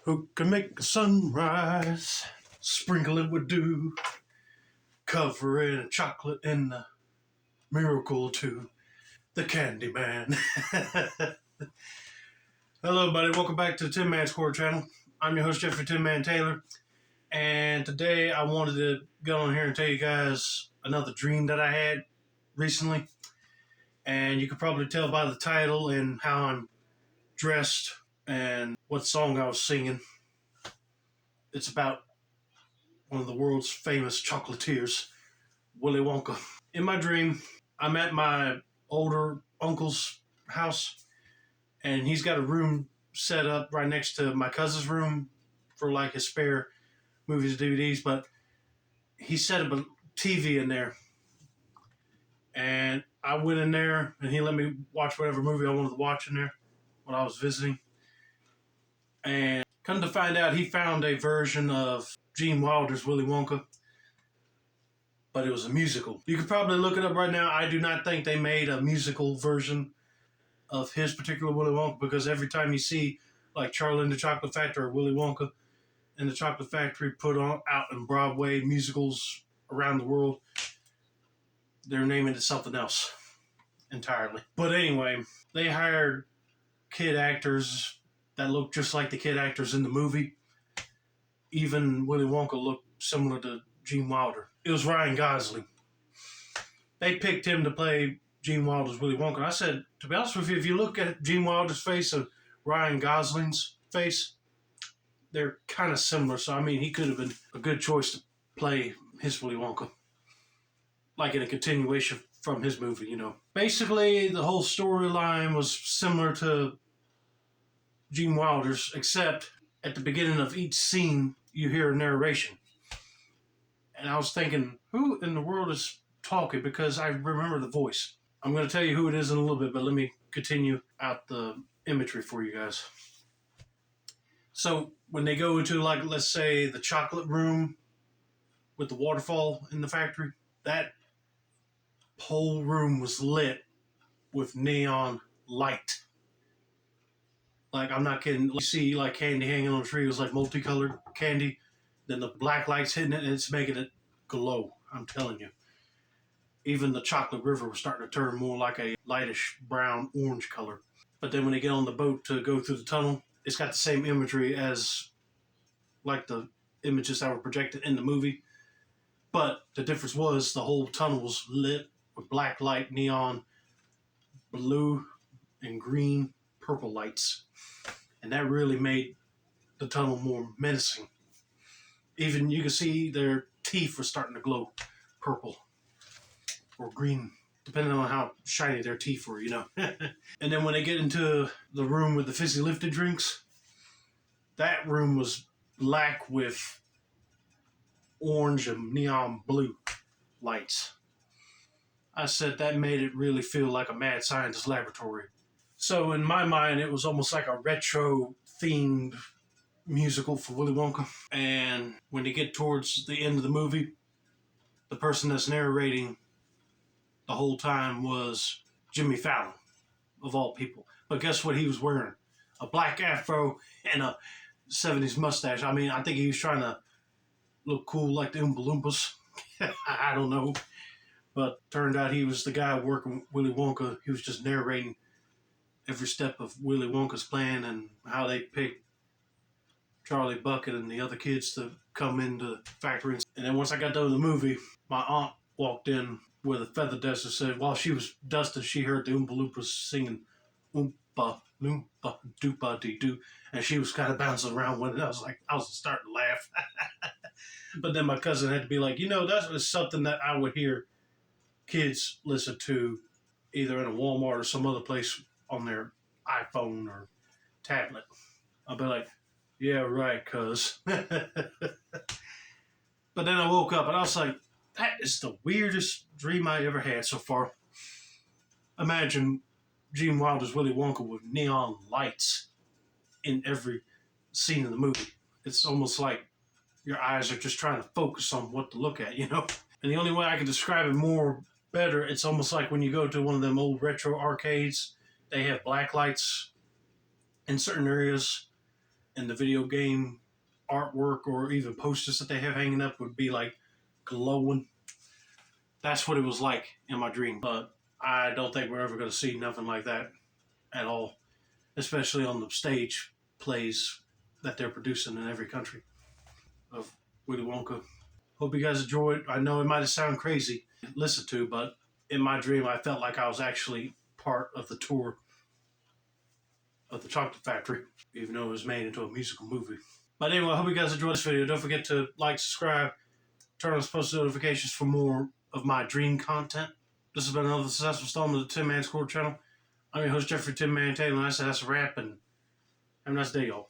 Who can make the sunrise, sprinkle it with dew, cover it in chocolate and the miracle too, the Candy Man. Hello, everybody. Welcome back to the Tinmans Core channel. I'm your host, Jeffrey Tinman Taylor, and today I wanted to get on here and tell you guys another dream that I had recently. And you could probably tell by the title and how I'm dressed and what song I was singing. It's about one of the world's famous chocolatiers, Willy Wonka. In my dream, I'm at my older uncle's house, and he's got a room set up right next to my cousin's room for like his spare movies and DVDs, but he set up a TV in there. And I went in there, and he let me watch whatever movie I wanted to watch in there when I was visiting. And come to find out, he found a version of Gene Wilder's Willy Wonka, but it was a musical. You could probably look it up right now. I do not think they made a musical version of his particular Willy Wonka, because every time you see like Charlie and the Chocolate Factory or Willy Wonka and the Chocolate Factory put on out in Broadway musicals around the world, they're naming it something else entirely. But anyway, they hired kid actors that looked just like the kid actors in the movie. Even Willy Wonka looked similar to Gene Wilder. It was Ryan Gosling. They picked him to play Gene Wilder's Willy Wonka. I said, to be honest with you, if you look at Gene Wilder's face and Ryan Gosling's face, they're kind of similar. So, I mean, he could have been a good choice to play his Willy Wonka, like in a continuation from his movie, you know. Basically, the whole storyline was similar to Gene Wilder's, except at the beginning of each scene, you hear a narration. And I was thinking, who in the world is talking? Because I remember the voice. I'm going to tell you who it is in a little bit, but let me continue out the imagery for you guys. So when they go into, like, let's say the chocolate room with the waterfall in the factory, that whole room was lit with neon light. Like, I'm not kidding. You see, like, candy hanging on a tree. It was like multicolored candy. Then the black light's hitting it, and it's making it glow. I'm telling you. Even the chocolate river was starting to turn more like a lightish brown orange color. But then when they get on the boat to go through the tunnel, it's got the same imagery as like the images that were projected in the movie. But the difference was the whole tunnel was lit with black light, neon, blue, and green, purple lights. And that really made the tunnel more menacing. Even you can see their teeth were starting to glow purple or green, depending on how shiny their teeth were, you know. And then when they get into the room with the fizzy lifted drinks, that room was black with orange and neon blue lights. I said that made it really feel like a mad scientist laboratory. So in my mind, it was almost like a retro-themed musical for Willy Wonka. And when they get towards the end of the movie, the person that's narrating the whole time was Jimmy Fallon, of all people. But guess what he was wearing? A black afro and a 70s mustache. I mean, I think he was trying to look cool like the Oompa Loompas. I don't know. But turned out he was the guy working Willy Wonka. He was just narrating every step of Willy Wonka's plan and how they picked Charlie Bucket and the other kids to come into the factory. And then once I got done with the movie, my aunt walked in with a feather duster. Said while she was dusting, she heard the Oompa Loompas singing Oompa Loompa Doopa Dee Doo, and she was kind of bouncing around with it. I was starting to laugh. But then my cousin had to be like, you know, that was something that I would hear kids listen to either in a Walmart or some other place on their iPhone or tablet. I'll be like, yeah, right, cuz. But then I woke up and I was like, that is the weirdest dream I ever had so far. Imagine Gene Wilder's Willy Wonka with neon lights in every scene of the movie. It's almost like your eyes are just trying to focus on what to look at, you know? And the only way I can describe it more better, it's almost like when you go to one of them old retro arcades, they have black lights in certain areas, and the video game artwork or even posters that they have hanging up would be like glowing. That's what it was like in my dream. But I don't think we're ever going to see nothing like that at all, especially on the stage plays that they're producing in every country of Willy Wonka. Hope you guys enjoyed. I know it might have sounded crazy to listen to, but in my dream, I felt like I was actually part of the tour of the chocolate factory, even though it was made into a musical movie. But anyway, I hope you guys enjoyed this video. Don't forget to like, subscribe, turn on post notifications for more of my dream content. This has been another successful installment of the Tinmans channel. I'm your host, Jeffrey Tinman Taylor, and I said that's a wrap, and have a nice day, y'all.